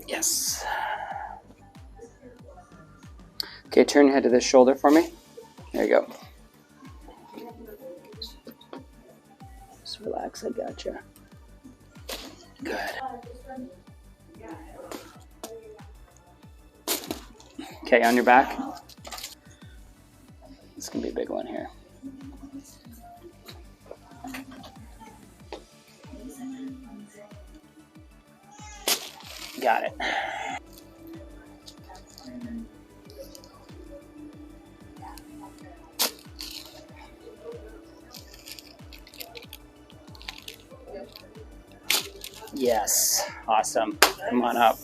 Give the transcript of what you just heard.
Yes. Okay, turn your head to this shoulder for me. There you go. Just relax, I gotcha. Good. Okay, on your back. This can be a big one here. Got it. Yes, awesome. Come on up.